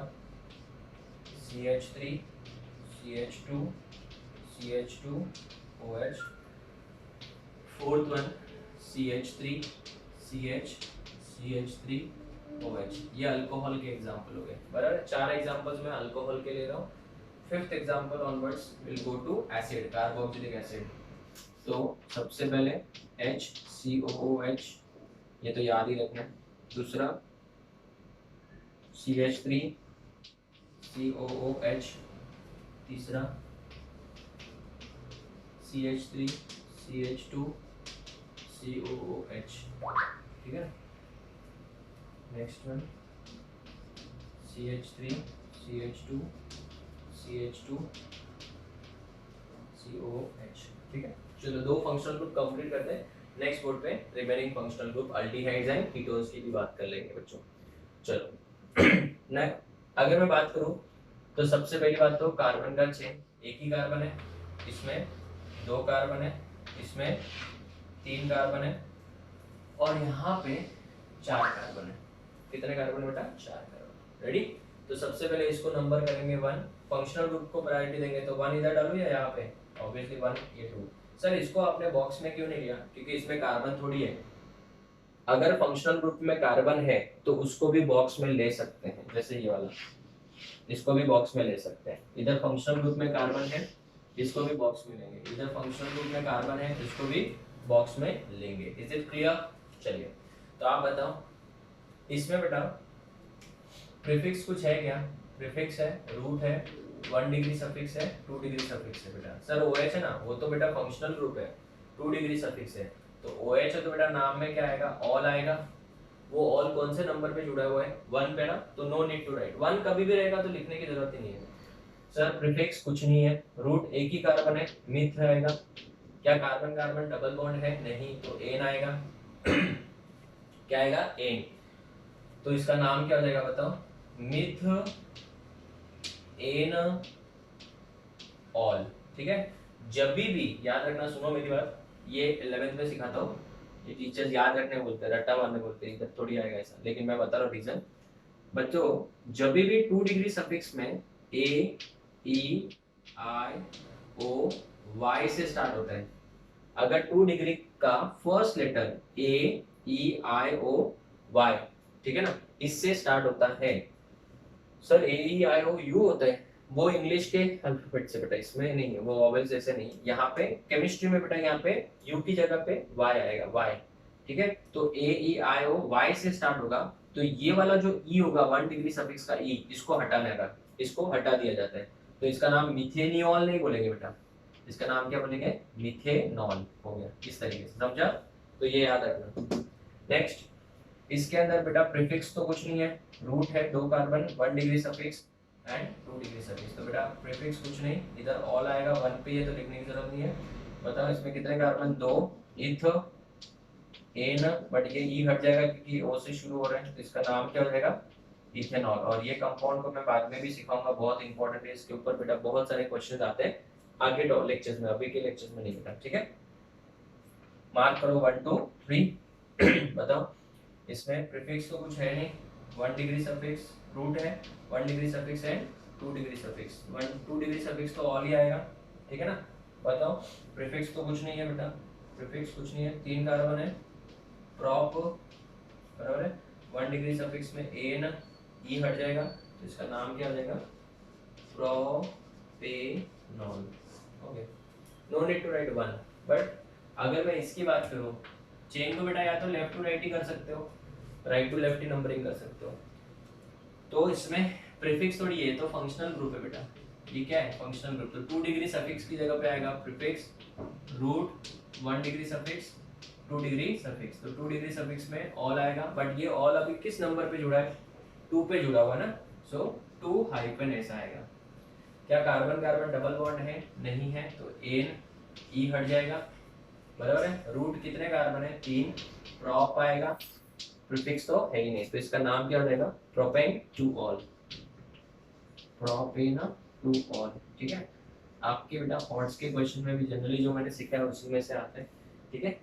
CH3CH2CH2OH, फोर्थ वन CH3CH3OH। ये अल्कोहल के एग्जाम्पल हो गए, बराबर। 4 एग्जाम्पल्स मैं अल्कोहल के ले रहा हूँ, fifth example onwards will go to acid, carboxylic acid. तो सबसे पहले HCOOH, ये तो याद ही रखना है। दूसरा CH3COOH, तीसरा CH3CH2COOH, ठीक है। नेक्स्ट वन CH3CH2CH2COOH, ठीक है। चलो दो फंक्शनल ग्रुप कंप्लीट करते हैं। नेक्स्ट बोर्ड पे remaining functional group aldehydes and ketones की भी बात कर लेंगे बच्चों। चलो न अगर मैं बात करूं तो सबसे पहली बात तो कार्बन का चेन, एक ही कार्बन है, इसमें दो कार्बन है, इसमें तीन कार्बन है, और यहाँ पे चार कार्बन है। कितने कार्बन बेटा? चार कार्बन। रेडी? तो सबसे पहले इसको नंबर करेंगे 1, फंक्शनल ग्रुप को प्रायोरिटी देंगे तो 1 इधर डालूं या यहाँ पे? ऑब्वियसली 1, ये 2। सर इसको आपने बॉक्स में क्यों नहीं लिया? क्योंकि इसमें कार्बन थोड़ी है। अगर फंक्शनल ग्रुप में कार्बन है तो उसको भी बॉक्स में ले सकते हैं, जैसे ये वाला, इसको भी बॉक्स में ले सकते हैं। इधर फंक्शनल ग्रुप में कार्बन है, इसको भी बॉक्स में लेंगे। इधर फंक्शनल ग्रुप में कार्बन है, इसको भी बॉक्स में लेंगे। Is it clear? चलिए तो आप बताओ इसमें बेटा प्रीफिक्स कुछ है क्या? प्रीफिक्स है, रूट है, 1 डिग्री सफिक्स है, 2 डिग्री सफिक्स है बेटा। सर OH है ना, वो तो बेटा फंक्शनल ग्रुप है, 2 डिग्री सफिक्स है तो OH है तो बेटा नाम में क्या आएगा? ऑल आएगा। वो ऑल कौन से नंबर पे जुड़ा हुआ है? 1 पे ना, तो नो नीड टू राइट। 1 कभी भी रहेगा तो लिखने की जरूरत ही नहीं है। सर प्रीफिक्स कुछ नहीं है, रूट एक ही कार्बन है, मिथ आएगा। क्या कार्बन कार्बन डबल बॉन्ड है? नहीं, तो एन आएगा। क्या आएगा? एन। तो इसका नाम क्या हो जाएगा बताओ? मिथ एन ऑल, ठीक है। जब भी याद रखना, सुनो मेरी बात, ये 11th में सिखाता हूँ, ये टीचर्स याद रखने बोलते हैं, रट्टा मारने बोलते हैं, इधर थोड़ी आएगा ऐसा, लेकिन मैं बता रहा हूँ रीजन। बच्चों जब भी 2 डिग्री सफिक्स में A E I O Y से स्टार्ट होता है, अगर 2 डिग्री का first letter A E I O Y, ठीक है ना, इससे स्टार्ट होता है। Sir A E I O U होता है, वो इंग्लिश के अल्फाबेट से बेटा, इसमें नहीं है, वो वॉवेल्स जैसे नहीं। यहाँ पे केमिस्ट्री में बेटा यहाँ पे U की जगह पे Y आएगा, Y, ठीक है। तो A E I O Y से स्टार्ट होगा, तो ये वाला जो E होगा 1 डिग्री सफिक्स का E, इसको हटाना है, इसको हटा दिया जाता है। तो इसका नाम मिथेनियोल नहीं बोलेंगे बेटा, इसका नाम क्या बोलेंगे? मिथेनॉल हो गया। इस तरीके से समझा? तो ये याद रखना। नेक्स्ट इसके अंदर बेटा प्रीफिक्स तो कुछ नहीं है, रूट है, दो carbon, 1 degree suffix and 2 degree suffix. तो बेटा प्रीफिक्स कुछ नहीं, इधर ऑल आएगा, 1 पे है तो लिखने की जरूरत नहीं है। बताओ इसमें कितने कार्बन? 2, इथ एन, बट ये ई हट जाएगा क्योंकि ओ से शुरू हो रहा है, तो इसका नाम क्या हो जाएगा? इथेनॉल। और ये कंपाउंड को मैं बाद में भी सिखाऊंगा, बहुत इंपॉर्टेंट है, इसके ऊपर बेटा बहुत सारे क्वेश्चंस आते हैं आगे लेक्चर्स में, अभी के लेक्चर्स में नहीं बेटा, ठीक है। मार्क करो 1 2 3। बताओ इसमें प्रीफिक्स तो कुछ है नहीं, 1 डिग्री सफिक्स, रूट है, 1 degree suffix and 2 degree suffix. 2 degree suffix तो ऑल ही आएगा, ठीक है ना। बताओ प्रीफिक्स तो कुछ नहीं है बेटा, प्रीफिक्स कुछ नहीं है, 3 कार्बन है, प्रॉप बराबर है, 1 डिग्री सफिक्स में एन ई हट जाएगा, तो इसका नाम क्या हो जाएगा? Propanol. Okay, no need to write 1। But अगर मैं इसकी बात करूं, चेन को बेटा या तो लेफ्ट टू राइट ही कर सकते हो, राइट टू लेफ्ट ही नंबरिंग कर सकते हो। तो इसमें प्रीफिक्स थोड़ी है, तो फंक्शनल ग्रुप है बेटा, ये क्या है? Functional group. तो 2 डिग्री सफिक्स की जगह पे आएगा prefix, root, 1 degree suffix, 2 degree suffix. तो 2 डिग्री सफिक्स में ऑल आएगा, बट ये ऑल अभी किस नंबर पे जुड़ा है? 2 पे जुड़ा हुआ ना, सो 2 हाइफन ऐसा आएगा। क्या कार्बन कार्बन डबल बॉन्ड है? नहीं है, तो एन ई हट जाएगा, बराबर है। रूट कितने कार्बन है? 3, प्रॉप आएगा, प्रीफिक्स तो है ही नहीं, तो इसका नाम क्या हो जाएगा? Propane two all, propane two all, ठीक है। आपके बेटा हॉट्स के क्वेश्चन में भी जनरली जो मैंने सीखा है उसी में से आते हैं, ठीक है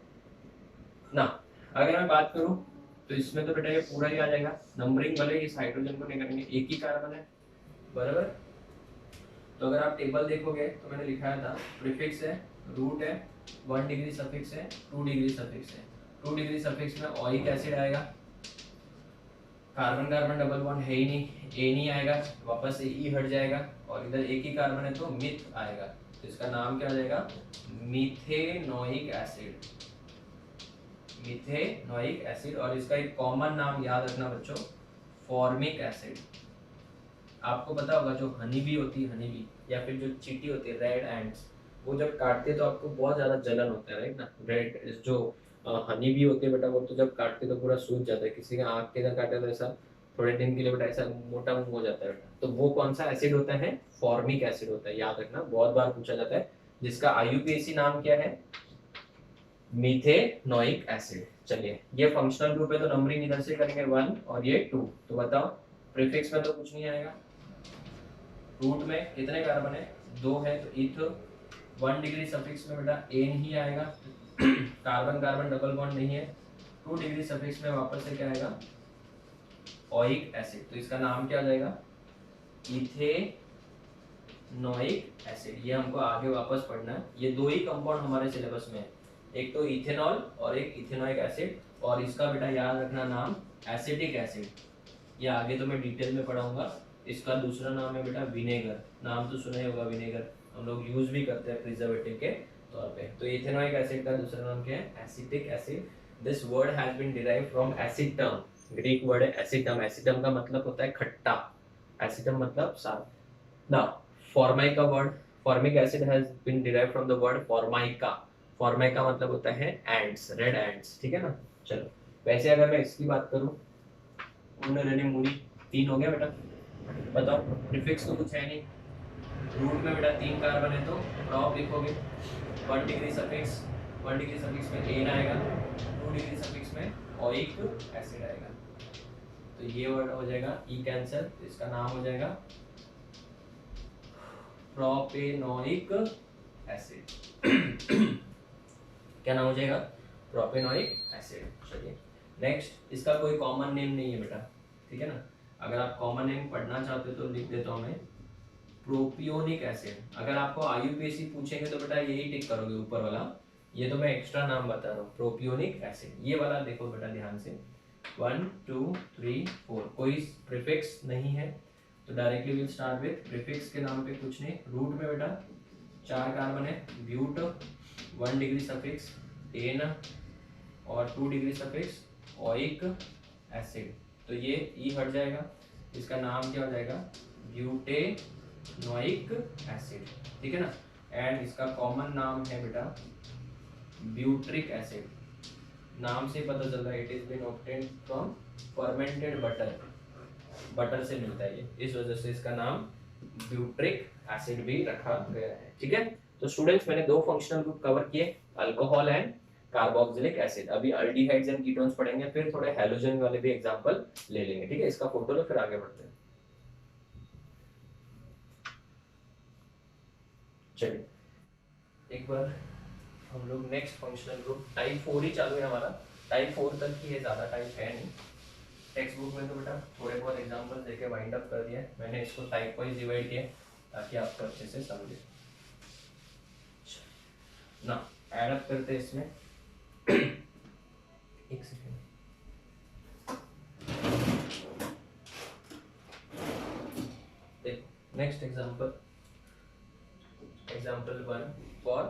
ना। अगर मैं बात करूं तो इसमें तो बेटा ये पूरा ही आ जाएगा, नंबरिंग भले इस हाइड्रोजन को नहीं करेंगे, एक ही कार्बन है, बराबर। तो अगर आप टेबल देखोगे तो मैंने लिखाया था प्रीफिक्स है, रूट है, 1 डिग्री सफिक्स है, 2 डिग्री सफिक्स है। 2 डिग्री सफिक्स में ओइक एसिड आएगा, कार्बन कार्बन डबल बॉन्ड है ही नहीं, ए नहीं आएगा, वापस से ई हट जाएगा और इधर एक ही कार्बन है तो मिथ आएगा। तो इसका नाम क्या हो जाएगा? Methanoic acid. Methanoic acid. और इसका एक कॉमन नाम याद रखना बच्चों, फॉर्मिक एसिड। आपको पता होगा जो हनी बी होती है, हनी बी या फिर जो चींटी होती है रेड एंड्स, वो जब काटते हैं तो आपको बहुत ज्यादा जलन होता है, राइट ना। रेड जो हनी बी होती है बेटा, वो तो जब काटते तो पूरा सूज जाता है। किसी का आँख के इधर काटे तो ऐसा थोड़े दिन के लिए बेटा ऐसा मोटा मुंह हो जाता है बेटा। तो वो कौन सा एसिड होता है? फॉर्मिक एसिड होता है, याद रखना, बहुत बार पूछा जाता है। जिसका आईयूपीएसी नाम क्या है? Methanoic acid. चलिए, ये फंक्शनल ग्रुप है तो नंबरिंग इधर से करेंगे 1 और ये 2। तो बताओ, प्रीफिक्स में तो कुछ नहीं आएगा। रूट में कितने कार्बन है? 2 है तो इथ। 1 डिग्री सफिक्स में बेटा ए नहीं आएगा, कार्बन कार्बन डबल बॉन्ड नहीं है। 2 डिग्री सफिक्स में वापस से क्या आएगा? Oic acid. तो इसका नाम क्या आ जाएगा? Ethanoic acid. ये हमको आगे वापस पढ़ना है। ये दो ही कंपाउंड हमारे सिलेबस में है, एक तो इथेनॉल और एक इथेनोइक एसिड। और इसका बेटा याद रखना नाम एसिटिक एसिड। ये आगे तो मैं डिटेल में पढ़ाऊंगा। इसका दूसरा नाम है बेटा विनेगर। नाम तो सुना ही होगा विनेगर, हम लोग यूज भी करते हैं प्रिजर्वेटिव के तौर पे। तो इथेनोइक एसिड का दूसरा नाम क्या है? Acetic acid. This word has been derived from acetum. Greek word है एसिटम। एसिटम का मतलब होता है खट्टा, एसिटम मतलब सार। Now formica word, formic acid has been derived from the word formica. Formica मतलब होता है एंट्स, रेड एंट्स, ठीक है ना। चलो, वैसे अगर मैं इसकी बात करूं, उन्नरेनी मूरी, 3 हो गया बेटा। बताओ, प्रीफिक्स तो कुछ है नहीं, रूट में बेटा 3 कार्बन है तो प्रॉप लिखोगे। 1 डिग्री सफिक्स, 1 डिग्री सफिक्स में एन आएगा, 2 डिग्री सफिक्स में ओइक एसिड आएगा। तो ये वर्ड हो जाएगा ई कैंसर। तो इसका नाम हो जाएगा प्रोपेनोइक एसिड। क्या नाम हो जाएगा? Propanoic acid. चलिए नेक्स्ट, इसका कोई कॉमन नेम नहीं है बेटा, ठीक है ना। अगर आप कॉमन नेम पढ़ना चाहते हो तो लिख देता हूँ मैं, प्रोपियोनिक एसिड। अगर आपको आईयूपीएसी पूछेंगे तो बेटा यही टिक करोगे ऊपर वाला। ये तो मैं एक्स्ट्रा नाम बता रहा हूँ, प्रोपियोनिक एसिड। ये वाला देखो बेटा ध्यान से, 1 2 3 4 कोई प्रीफिक्स नहीं है तो directly will start with prefix के नाम पे कुछ नहीं। रूट में बेटा 4 कार्बन है, ब्यूट, 1 डिग्री सफिक्स एन और 2 डिग्री सफिक्स ओइक एसिड। तो ये ई हट जाएगा, इसका नाम क्या हो जाएगा? ब्यूटेनोइक एसिड, ठीक है ना। एंड इसका कॉमन नाम है बेटा ब्यूट्रिक एसिड। नाम से पता चल रहा है, it is been obtained from fermented butter, butter से मिलता है ये, इस वजह से इसका नाम ब्यूट्रिक एसिड भी रखा गया है, ठीक है। तो स्टूडेंट्स, मैंने 2 फंक्शनल ग्रुप कवर किए, अल्कोहल एंड कार्बोक्सिलिक एसिड। अभी अल्डिहाइड्स एंड कीटोन्स पढ़ेंगे, फिर थोड़े हैलोजन वाले भी एग्जांपल ले लेंगे, ठीक है। इसका फोटो लो, फिर आगे बढ़ते हैं। चलिए एक बार हम लोग नेक्स्ट फंक्शनल ग्रुप टाइप 4 ही चालू है हमारा, टाइप 4 तक ही है, ज़्यादा टाइप है नहीं। टेक्स्ट बुक में तो बेटा थोड़े बहुत एग्जांपल देके वाइंड अप कर दिया है, मैंने इसको टाइप वाइज डिवाइड किया ताकि आपको अच्छे से समझे ना। ऐड अप करते हैं इसमें। एक सेकेंड, देखो next example, example 1 for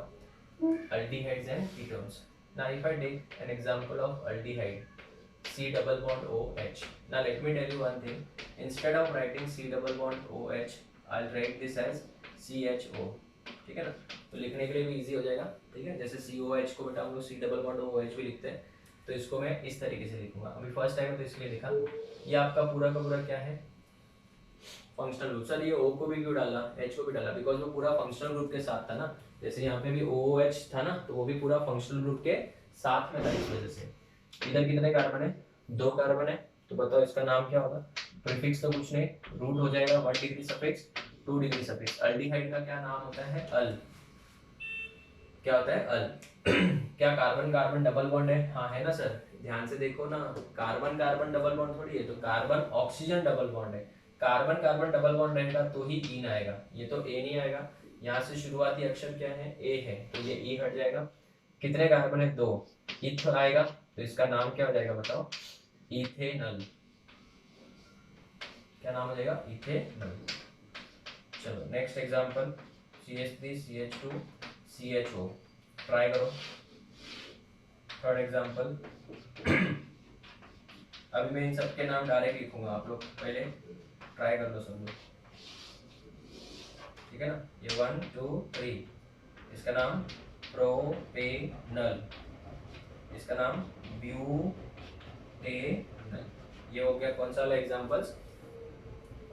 aldehydes and ketones. Now if I take an example of aldehyde, C double bond OH. Now let me tell you one thing, instead of writing C double bond OH, I'll write this as CHO, ठीक है ना। तो लिखने के लिए भी easy हो जाएगा, ठीक है। जैसे COH को बेटा हम लोग C double bond OH भी लिखते हैं, तो इसको मैं इस तरीके से लिखूंगा। अभी फर्स्ट टाइम तो इसलिए लिखा। ये आपका पूरा का पूरा क्या है? Functional group. सर ये O को भी क्यों डाला, H को भी डाला? बिकॉज वो पूरा फंक्शनल ग्रुप के साथ था ना। जैसे यहाँ पे भी OOH था ना, तो वो भी पूरा फंक्शनल ग्रुप के साथ में था, इस वजह से। इधर कितने कार्बन है? 2 कार्बन है। तो बताओ इसका नाम क्या होगा? प्रीफिक्स तो कुछ नहीं, रूट हो जाएगा 1 degree suffix 2 degree suffix. Aldehyde का क्या नाम होता है? अल। क्या होता है? अल। क्या कार्बन कार्बन डबल बॉन्ड है? हाँ है ना सर, ध्यान से देखो ना, कार्बन कार्बन डबल बॉन्ड थोड़ी है, तो कार्बन ऑक्सीजन डबल बॉन्ड है। कार्बन कार्बन डबल बॉन्ड रहेगा तो ही ईन आएगा, ये तो ए नहीं आएगा। यहाँ से शुरुआती अक्षर क्या है? ए है, तो ये ई हट जाएगा। कितने कार्बन है? 2। इथ आएगा, तो इसका नाम क्या हो जाएगा बताओ? इथेनल। क्या नाम हो जाएगा, इथेनॉल। चलो next example, CH3 CH2 CHO, try करो। थर्ड एग्जांपल, अभी मैं इन सब के नाम डायरेक्ट लिखूंगा, आप लोग पहले ट्राई कर लो सब लोग, ठीक है ना। ये 1 2 3, इसका नाम प्रोपेनल, इसका नाम ब्यूटेनल। ये हो गया कौन सा वाला एग्जांपल्स,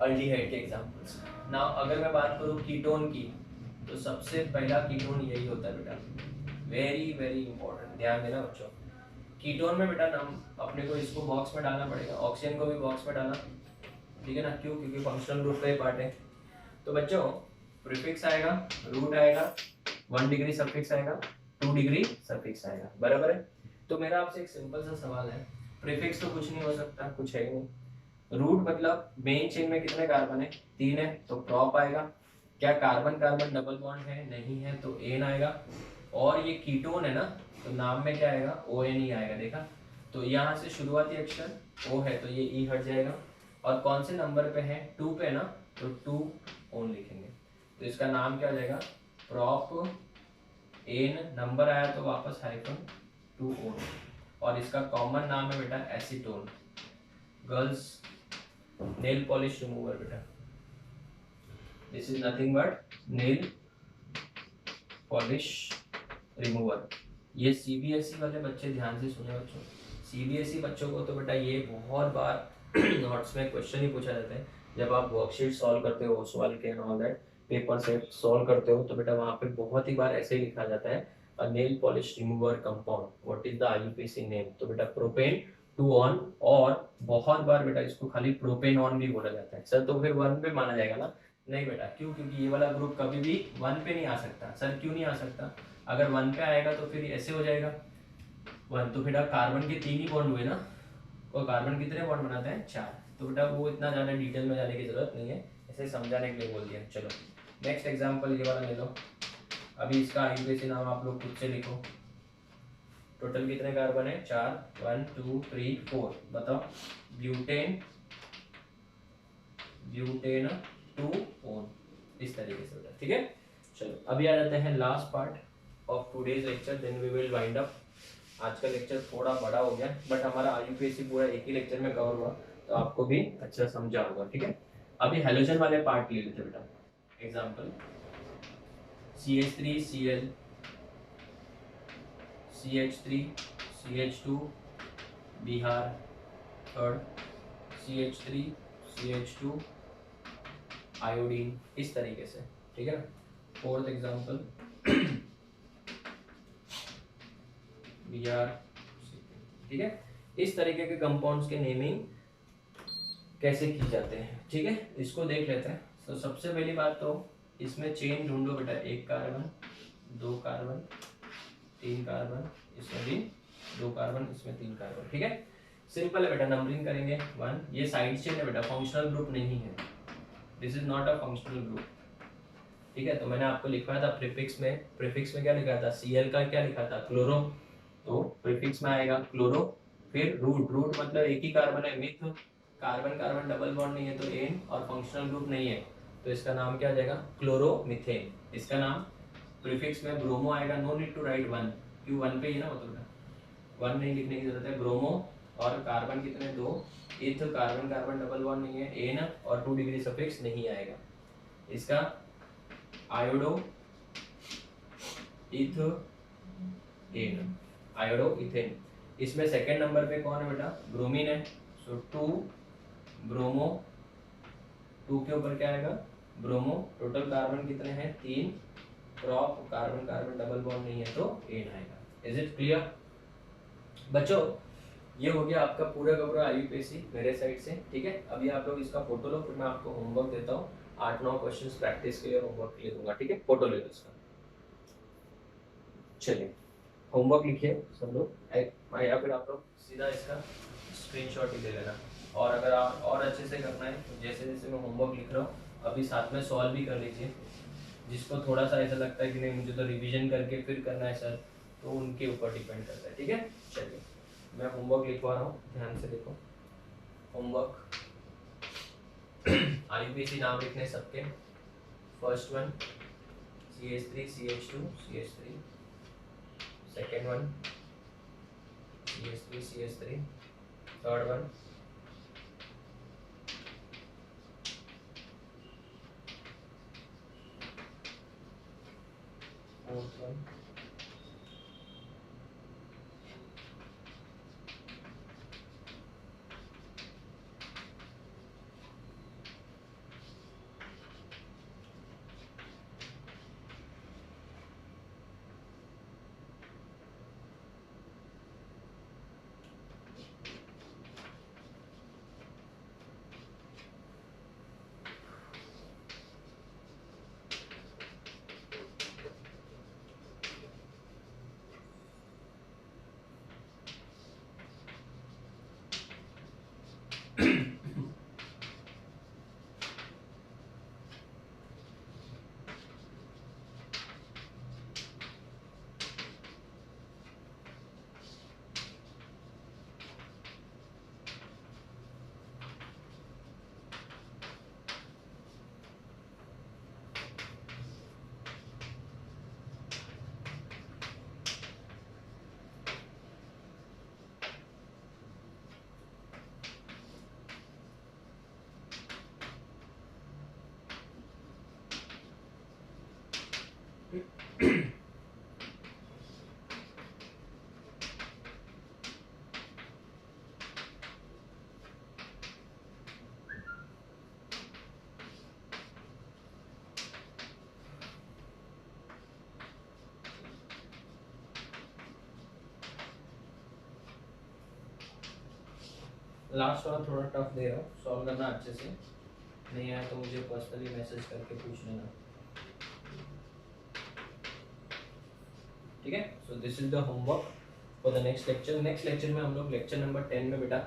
अल्डिहाइड के एग्जांपल्स। ना अगर मैं बात करूँ कीटोन की, तो सबसे पहला कीटोन यही होता है बेटा, वेरी वेरी इंपॉर्टेंट, ध्यान देना बच्चों। कीटोन में बेटा नाम अपने को इसको बॉक्स में डालना पड़ेगा, ऑक्सीजन को भी बॉक्स में डालना, ठीक है ना, क्यों, क्योंकि फंक्शनल ग्रुप का ही पार्ट है। तो बच्चों प्रीफिक्स आएगा, रूट आएगा, 1 डिग्री सफिक्स आएगा, 2 डिग्री सफिक्स आएगा, बराबर है। तो मेरा आपसे एक सिंपल सा सवाल है, प्रीफिक्स तो कुछ नहीं हो सकता, कुछ है ही नहीं, रूट मतलब मेन चेन में कितने कार्बन है, 3 है, तो प्रॉप आएगा। क्या कार्बन कार्बन डबल बॉन्ड है, नहीं है, तो एन आएगा। और ये कीटोन है ना, तो नाम में क्या आएगा, ओ एन ही आएगा, देखा। तो यहाँ से शुरुआती अक्षर ओ है, तो ये ई हट जाएगा। और कौन से नंबर पे है, 2 पे ना, तो 2 ओन लिखेंगे। तो इसका नाम क्या हो जाएगा, प्रॉप एन, नंबर आया तो वापस हाइफन 2 ओन। और इसका कॉमन नाम है बेटा acetone. Girls, nail polish remover बेटा, this is nothing but nail polish remover. ये सीबीएसई वाले बच्चे ध्यान से सुने बच्चों, सीबीएसई बच्चों को तो बेटा ये बहुत बार नोट्स में क्वेश्चन ही पूछा जाता है। जब आप वर्कशीट सॉल्व करते हो सवाल के एंड ऑल दैट, पेपर से सॉल्व करते हो, तो बेटा वहाँ पे बहुत ही बार ऐसे ही लिखा जाता है, a nail polish remover compound, what is the IUPAC name, तो बेटा प्रोपेन 2 ऑन। और बहुत बार बेटा इसको खाली प्रोपेन ऑन भी बोला जाता है। सर तो फिर 1 पे माना जाएगा ना, नहीं बेटा, क्यों, क्योंकि ये वाला ग्रुप कभी भी 1 पे नहीं आ सकता। सर क्यों नहीं आ सकता, अगर 1 पे आएगा तो फिर ऐसे हो जाएगा 1, तो बेटा कार्बन के 3 ही बॉन्ड हुए ना, और कार्बन कितने बॉन्ड बनाते हैं, 4। तो बेटा वो इतना ज़्यादा डिटेल में जाने की जरूरत नहीं है, ऐसे समझाने के लिए बोल दिया। चलो नेक्स्ट एग्जांपल ये वाला ले लो। अभी इसका आईयूपीएसी नाम आप लोग खुद से लिखो। टोटल कितने कार्बन है, 4, 1 2 3 4, बताओ। ब्यूटेन, ब्यूटेन 2 ओन, इस तरीके से होता है, ठीक है। चलो अभी आ जाते हैं last part of today's lecture, then we will wind up. आज का लेक्चर थोड़ा बड़ा हो गया, बट हमारा आईयूपीएसी पूरा एक ही लेक्चर में कवर हुआ, तो आपको भी अच्छा समझा होगा, ठीक है। अभी हेलोजन वाले पार्ट ले लेते बेटा। Example CH3Cl, CH3 CH2 Bihar, third CH3 CH2 iodine, इस तरीके से, ठीक है ना। फोर्थ एग्जांपल Br, ठीक है। इस तरीके के कंपाउंड्स के नेमिंग कैसे की जाते हैं, ठीक है, इसको देख लेते हैं। तो सबसे पहली बात तो इसमें चेन ढूंढो बेटा, 1 कार्बन, 2 कार्बन, 3 कार्बन, इसमें भी 2 कार्बन, इसमें 3 कार्बन, ठीक है। सिंपल है बेटा, नंबरिंग करेंगे 1, ये साइड चेन है बेटा, फंक्शनल ग्रुप नहीं है, this is not a functional group, ठीक है। तो मैंने आपको लिखवाया था प्रीफिक्स में, प्रीफिक्स में क्या लिखा था, Cl का क्या लिखा था, क्लोरो, तो प्रीफिक्स में आएगा क्लोरो। फिर रूट, रूट मतलब एक ही कार्बन है, myth, carbon carbon double bond नहीं है तो एन, और फंक्शनल ग्रुप नहीं है, तो इसका नाम क्या आ जाएगा, क्लोरोमीथेन। इसका नाम प्रीफिक्स में ब्रोमो आएगा, नो नीड टू राइट 1, क्यों 1 पे ही ना, मतलब 1 नहीं लिखने की जरूरत है, ब्रोमो। और कार्बन कितने, 2, इथ, कार्बन कार्बन डबल बॉन्ड नहीं है, एन, और 2 डिग्री सफिक्स नहीं आएगा। इसका आयोडो इथ एन, आयोडो इथेन। इसमें सेकंड नंबर पे कौन है बेटा, ब्रोमीन है, सो 2 ब्रोमो, 2 के ऊपर क्या आएगा, ब्रोमो। टोटल कार्बन कितने हैं, 3, prop, carbon carbon double bond नहीं है तो एन आएगा। इज इट क्लियर बच्चों, ये हो गया आपका पूरा का पूरा आईयूपीएसी मेरे साइड से, ठीक है। अभी आप लोग इसका फोटो लो, फिर मैं आपको होमवर्क देता हूँ, 8-9 क्वेश्चंस प्रैक्टिस के लिए होमवर्क के लिए दूंगा, ठीक है। फोटो ले लो इसका, चलिए होमवर्क लिखिए सब लोग, या फिर आप लोग सीधा इसका स्क्रीनशॉट ही ले लेना। और अगर आप और अच्छे से करना है तो जैसे जैसे मैं होमवर्क लिख रहा हूँ अभी साथ में सॉल्व भी कर लीजिए। जिसको थोड़ा सा ऐसा लगता है कि नहीं मुझे तो रिवीजन करके फिर करना है सर, तो उनके ऊपर डिपेंड करता है, ठीक है। चलिए मैं होमवर्क लिखवा रहा हूँ, ध्यान से देखो। होमवर्क आईयूपीएसी नाम लिखने सबके। First one CH3 CH2 CH3, second one CH3 CH3, third one fourth one last वाला थोड़ा टफ दे रहा हूँ, सॉल्व करना अच्छे से। नहीं आया तो मुझे पर्सनली मैसेज करके पूछ लेना, ठीक है। So this is the homework for the next lecture. Next lecture में हम लोग लेक्चर नंबर 10 में बेटा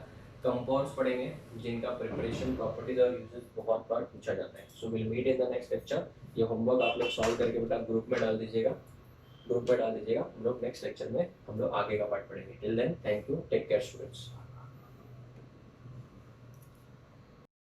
कंपाउंड्स पढ़ेंगे, जिनका प्रिपरेशन, प्रॉपर्टीज और यूजेस बहुत बार पूछा जाता है। So will meet in the next lecture. ये होमवर्क आप लोग सॉल्व करके बेटा ग्रुप में डाल दीजिएगा, हम लोग नेक्स्ट लेक्चर में हम लोग आगे का पार्ट पढ़ेंगे। Till then thank you, take care students.